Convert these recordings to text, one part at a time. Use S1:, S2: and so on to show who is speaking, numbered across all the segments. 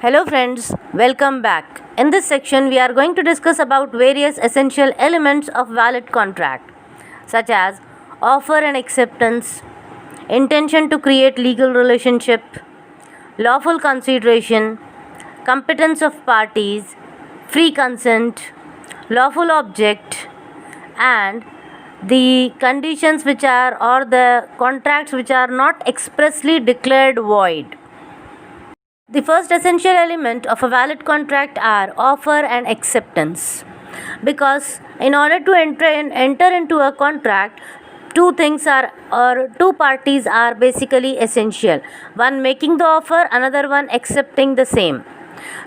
S1: Hello friends, welcome back. In this section we are going to discuss about various essential elements of valid contract such as offer and acceptance, intention to create legal relationship, lawful consideration, competence of parties, free consent, lawful object, and the conditions which are or the contracts which are not expressly declared void. The first essential element of a valid contract are offer and acceptance. Because in order to enter into a contract, two parties are basically essential. One making the offer, another one accepting the same.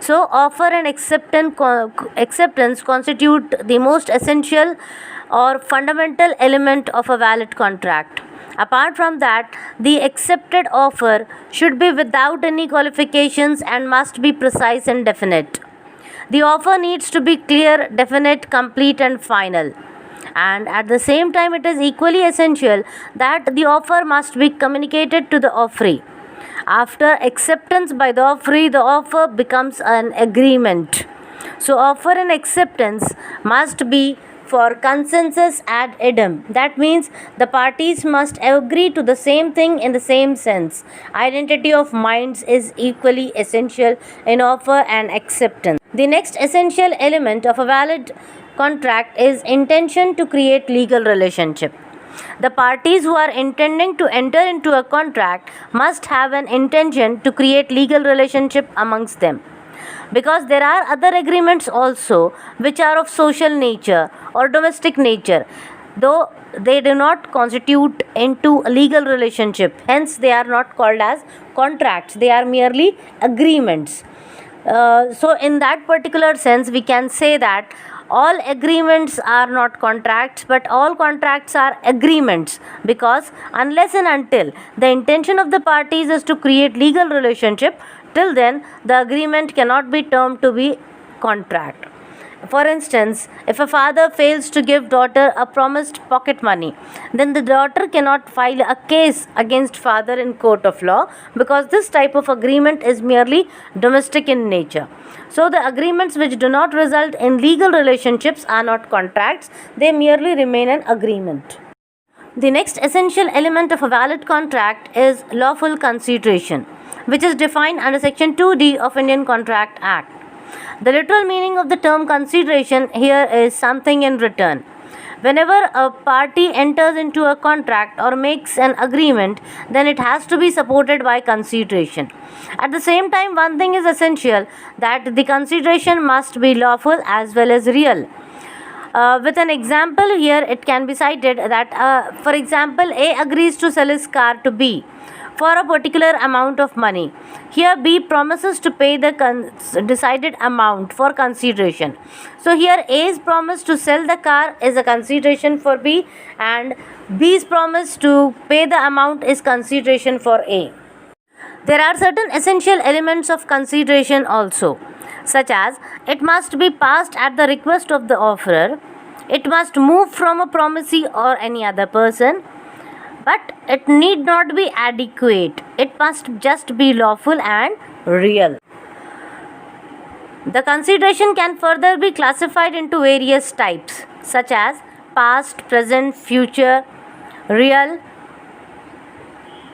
S1: So offer and acceptance constitute the most essential or fundamental element of a valid contract. Apart from that, the accepted offer should be without any qualifications and must be precise and definite. The offer needs to be clear, definite, complete, and final. And at the same time, it is equally essential that the offer must be communicated to the offeree. After acceptance by the offeree, the offer becomes an agreement. So, offer and acceptance must be for consensus ad idem. That means the parties must agree to the same thing in the same sense. Identity of minds is equally essential in offer and acceptance. The next essential element of a valid contract is intention to create legal relationship. The parties who are intending to enter into a contract must have an intention to create legal relationship amongst them, because there are other agreements also which are of social nature or domestic nature, though they do not constitute into a legal relationship, hence they are not called as contracts, they are merely agreements. So in that particular sense we can say that all agreements are not contracts, but all contracts are agreements, because unless and until the intention of the parties is to create legal relationship, till then the agreement cannot be termed to be contract. For instance, if a father fails to give daughter a promised pocket money, then the daughter cannot file a case against father in court of law, because this type of agreement is merely domestic in nature. So the agreements which do not result in legal relationships are not contracts, they merely remain an agreement. The next essential element of a valid contract is lawful consideration, which is defined under Section 2D of Indian Contract Act. The literal meaning of the term consideration here is something in return. Whenever a party enters into a contract or makes an agreement, then it has to be supported by consideration. At the same time, one thing is essential, that the consideration must be lawful as well as real. With an example here, it can be cited that, for example, A agrees to sell his car to B for a particular amount of money. Here B promises to pay the decided amount for consideration. So here A's promise to sell the car is a consideration for B, and B's promise to pay the amount is consideration for A. There are certain essential elements of consideration also, such as it must be passed at the request of the offerer, it must move from a promisee or any other person, but it need not be adequate. It must just be lawful and real. The consideration can further be classified into various types, such as past, present, future, real,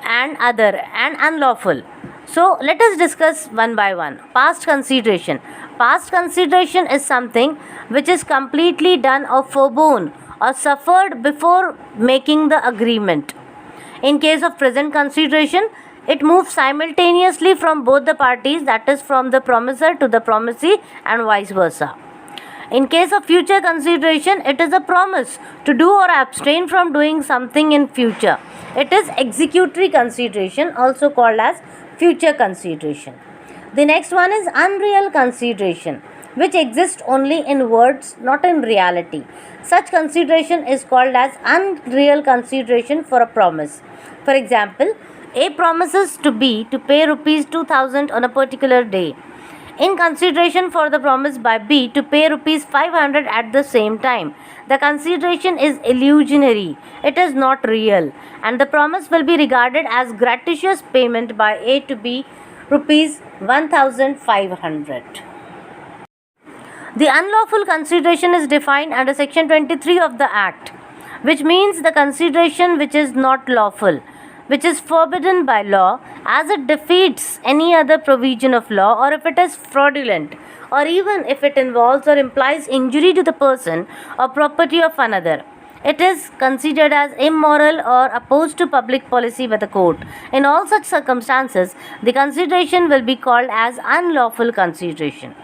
S1: and other, and unlawful. So let us discuss one by one. Past consideration. Past consideration is something which is completely done or foregone or suffered before making the agreement. In case of present consideration, it moves simultaneously from both the parties, that is from the promiser to the promisee and vice versa. In case of future consideration, it is a promise to do or abstain from doing something in future. It is executory consideration, also called as future consideration. The next one is unreal consideration, which exists only in words, not in reality. Such consideration is called as unreal consideration for a promise. For example, A promises to B to pay rupees 2000 on a particular day, in consideration for the promise by B to pay rupees 500 at the same time. The consideration is illusionary, it is not real, and the promise will be regarded as gratuitous payment by A to B rupees 1500. The unlawful consideration is defined under section 23 of the Act, which means the consideration which is not lawful, which is forbidden by law, as it defeats any other provision of law, or if it is fraudulent, or even if it involves or implies injury to the person or property of another. It is considered as immoral or opposed to public policy by the court. In all such circumstances, the consideration will be called as unlawful consideration.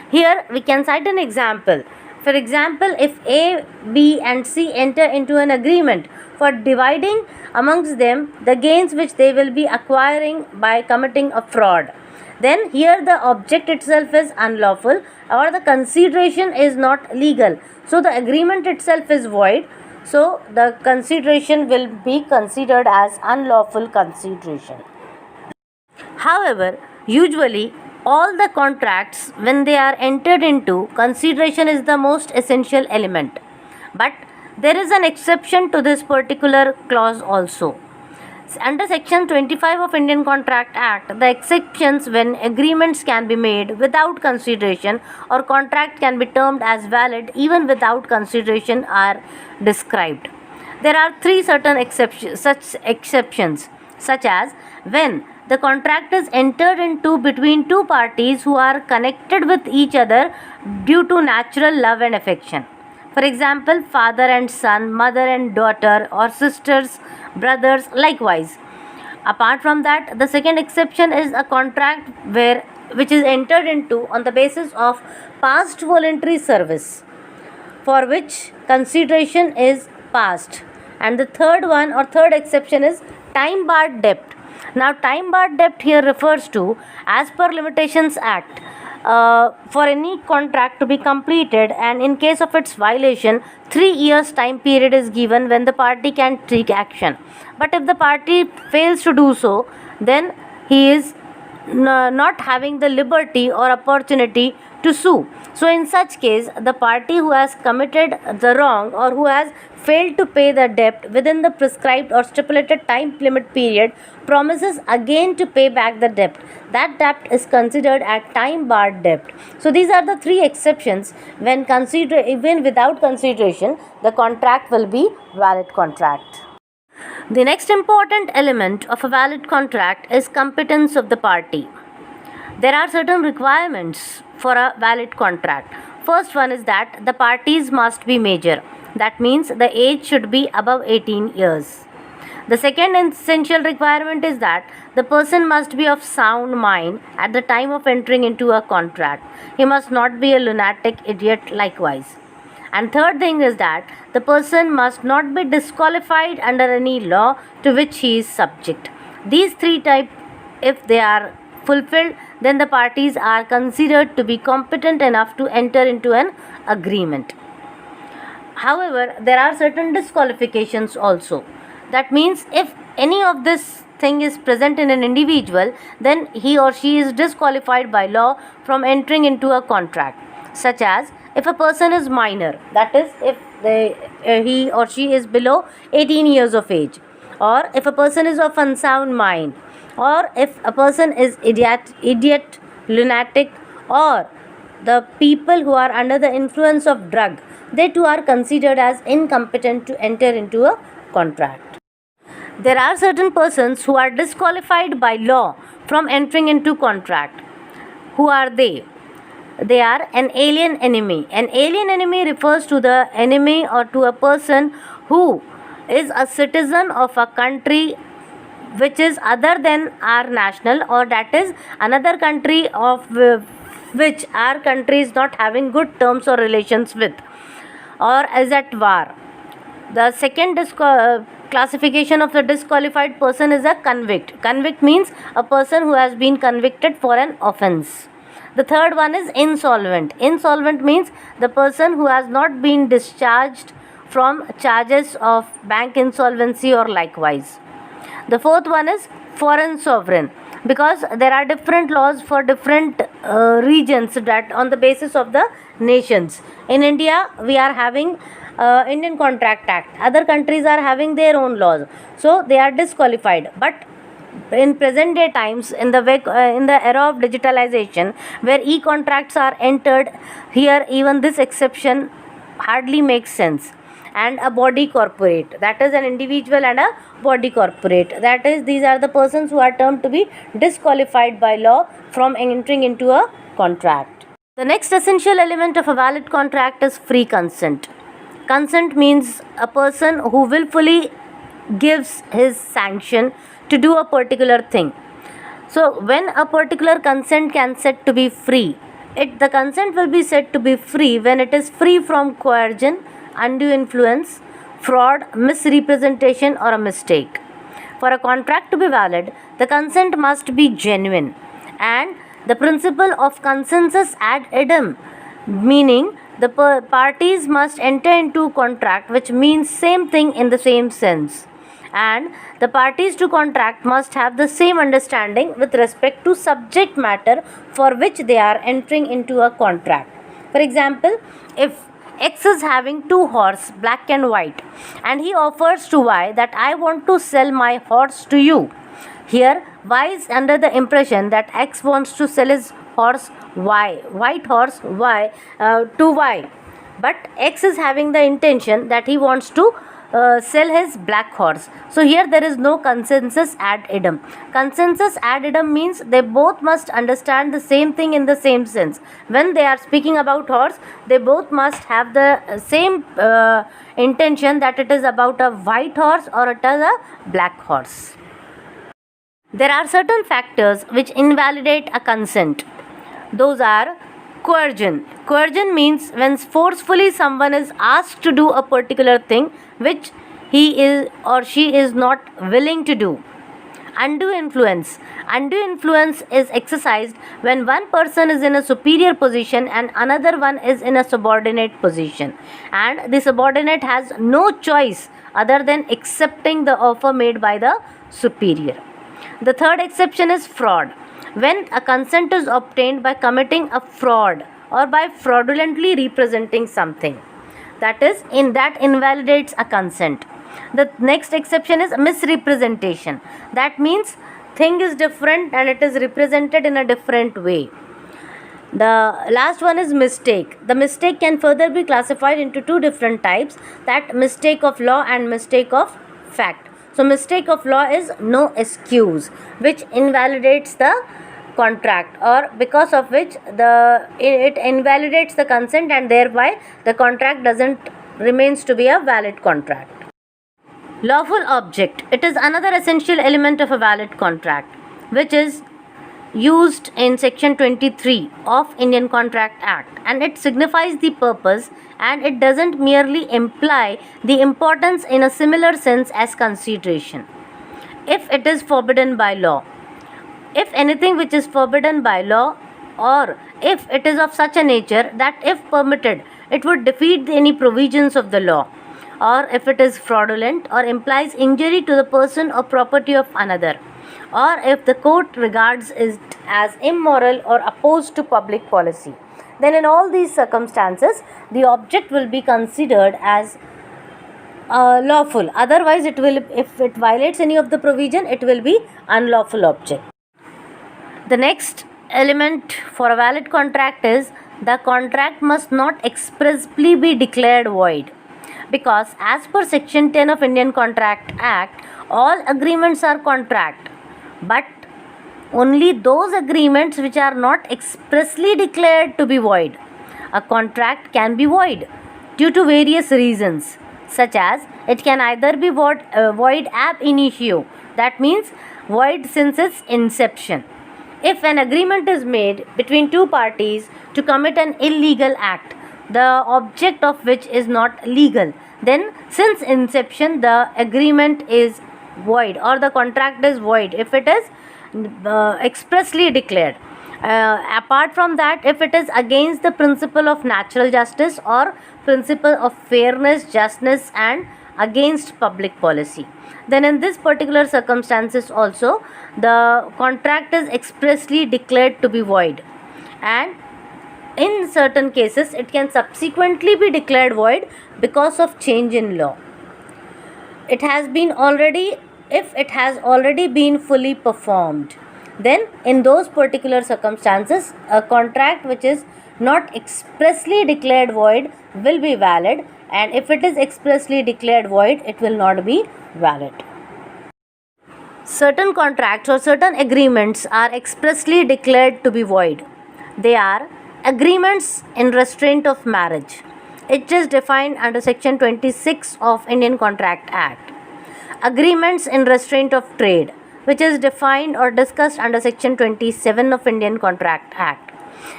S1: Here we can cite an example. For example, if A, B, and C enter into an agreement for dividing amongst them the gains which they will be acquiring by committing a fraud, then here the object itself is unlawful, or the consideration is not legal. So the agreement itself is void. So the consideration will be considered as unlawful consideration. However, usually all the contracts, when they are entered into, consideration is the most essential element. But there is an exception to this particular clause also. Under section 25 of Indian Contract Act, the exceptions when agreements can be made without consideration or contract can be termed as valid even without consideration are described. There are three certain exceptions, such as when the contract is entered into between two parties who are connected with each other due to natural love and affection. For example, father and son, mother and daughter, or sisters, brothers, likewise. Apart from that, the second exception is a contract which is entered into on the basis of past voluntary service, for which consideration is past. And the third exception is time barred debt. Now, time barred debt here refers to, as per Limitations Act, for any contract to be completed, and in case of its violation, 3 years time period is given when the party can take action. But if the party fails to do so, then he is not having the liberty or opportunity to sue. So in such case, the party who has committed the wrong or who has failed to pay the debt within the prescribed or stipulated time limit period promises again to pay back the debt. That debt is considered as time barred debt. So these are the three exceptions when even without consideration the contract will be valid contract. The next important element of a valid contract is competence of the party. There are certain requirements for a valid contract. First one is that the parties must be major. That means the age should be above 18 years. The second essential requirement is that the person must be of sound mind at the time of entering into a contract. He must not be a lunatic idiot likewise. And third thing is that the person must not be disqualified under any law to which he is subject. These three types, if they are fulfilled, then the parties are considered to be competent enough to enter into an agreement. However, there are certain disqualifications also. That means if any of this thing is present in an individual, then he or she is disqualified by law from entering into a contract, such as if a person is minor, that is if he or she is below 18 years of age, or if a person is of unsound mind, or if a person is idiot, lunatic, or the people who are under the influence of drug, they too are considered as incompetent to enter into a contract. There are certain persons who are disqualified by law from entering into contract. Who are they? They are an alien enemy. An alien enemy refers to the enemy or to a person who is a citizen of a country which is other than our national, or that is another country of which our country is not having good terms or relations with, or is at war. The second classification of the disqualified person is a convict. Convict means a person who has been convicted for an offense. The third one is insolvent. Insolvent means the person who has not been discharged from charges of bank insolvency or likewise. The fourth one is foreign sovereign, because there are different laws for different regions that on the basis of the nations. In India, we are having Indian Contract Act. Other countries are having their own laws, so they are disqualified. But in present day times, in the era of digitalization, where e-contracts are entered, here even this exception hardly makes sense. And a body corporate, that is an individual and a body corporate, that is, these are the persons who are termed to be disqualified by law from entering into a contract. The next essential element of a valid contract is free consent. Consent means a person who willfully gives his sanction to do a particular thing. So when a particular consent can said to be free, the consent will be said to be free when it is free from coercion, undue influence, fraud, misrepresentation, or a mistake. For a contract to be valid, the consent must be genuine, and the principle of consensus ad idem, meaning the parties must enter into contract, which means same thing in the same sense, and the parties to contract must have the same understanding with respect to subject matter for which they are entering into a contract. For example, if X is having two horses, black and white, and he offers to Y that I want to sell my horse to you. Here, Y is under the impression that X wants to sell his horse Y, white horse Y, to Y, but X is having the intention that he wants to sell his black horse. So here there is no consensus ad idem. Consensus ad idem means they both must understand the same thing in the same sense. When they are speaking about horse, they both must have the same intention, that it is about a white horse or it is a black horse. There are certain factors which invalidate a consent. Those are coercion. Coercion means when forcefully someone is asked to do a particular thing which he is or she is not willing to do. Undue influence. Undue influence is exercised when one person is in a superior position and another one is in a subordinate position, and the subordinate has no choice other than accepting the offer made by the superior. The third exception is fraud. When a consent is obtained by committing a fraud or by fraudulently representing something, that invalidates a consent. The next exception is misrepresentation. That means thing is different and it is represented in a different way. The last one is mistake. The mistake can further be classified into two different types, that mistake of law and mistake of fact. So mistake of law is no excuse, which invalidates the contract, or because of which it invalidates the consent, and thereby the contract remains to be a valid contract. Lawful object. It is another essential element of a valid contract, which is used in section 23 of Indian Contract Act, and it signifies the purpose, and it doesn't merely imply the importance in a similar sense as consideration. If it is forbidden by law, if anything which is forbidden by law, or if it is of such a nature that if permitted it would defeat any provisions of the law, or if it is fraudulent or implies injury to the person or property of another, or if the court regards it as immoral or opposed to public policy, then in all these circumstances the object will be considered as lawful. Otherwise, if it violates any of the provision, it will be unlawful object. The next element for a valid contract is the contract must not expressly be declared void, because as per section 10 of Indian Contract Act, all agreements are contract, but only those agreements which are not expressly declared to be void. A contract can be void due to various reasons, such as it can either be void ab initio, that means void since its inception. If an agreement is made between two parties to commit an illegal act, the object of which is not legal, then since inception the agreement is void, or the contract is void if it is expressly declared. Apart from that, if it is against the principle of natural justice or principle of fairness, justness, and against public policy, then in this particular circumstances also the contract is expressly declared to be void, and in certain cases it can subsequently be declared void because of change in law. It has been already if it has already been fully performed, then in those particular circumstances a contract which is not expressly declared void will be valid, and if it is expressly declared void it will not be valid. Certain contracts or certain agreements are expressly declared to be void. They are agreements in restraint of marriage. It is defined under section 26 of Indian Contract Act. Agreements in restraint of trade, which is defined or discussed under section 27 of Indian Contract Act.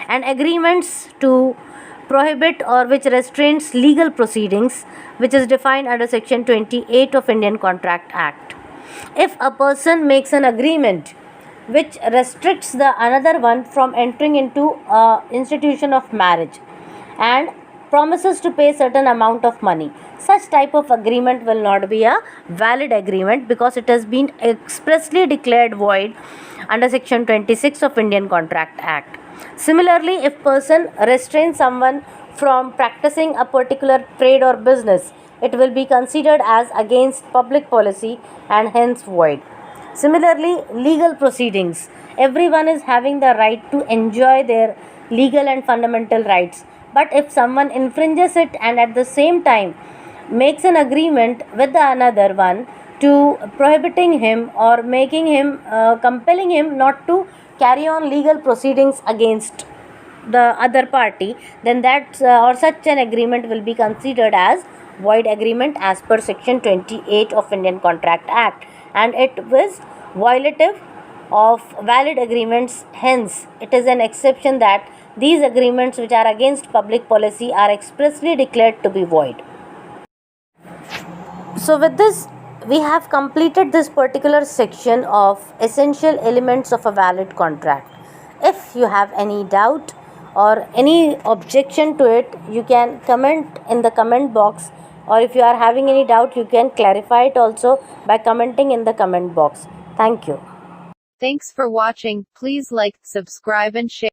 S1: And agreements to prohibit or which restrains legal proceedings, which is defined under section 28 of Indian Contract Act. If a person makes an agreement which restricts the another one from entering into a institution of marriage and promises to pay certain amount of money, such type of agreement will not be a valid agreement because it has been expressly declared void under section 26 of Indian Contract Act. Similarly, if person restrains someone from practicing a particular trade or business, it will be considered as against public policy and hence void. Similarly, legal proceedings. Everyone is having the right to enjoy their legal and fundamental rights. But if someone infringes it and at the same time makes an agreement with the another one to prohibiting him or making him, compelling him not to carry on legal proceedings against the other party, then that or such an agreement will be considered as void agreement as per section 28 of Indian Contract Act, and it was violative of valid agreements. Hence it is an exception that these agreements which are against public policy are expressly declared to be void. So with this we have completed this particular section of essential elements of a valid contract. If you have any doubt or any objection to it, you can comment in the comment box, or if you are having any doubt you can clarify it also by commenting in the comment box. Thank you.
S2: Thanks for watching. Please like, subscribe and share.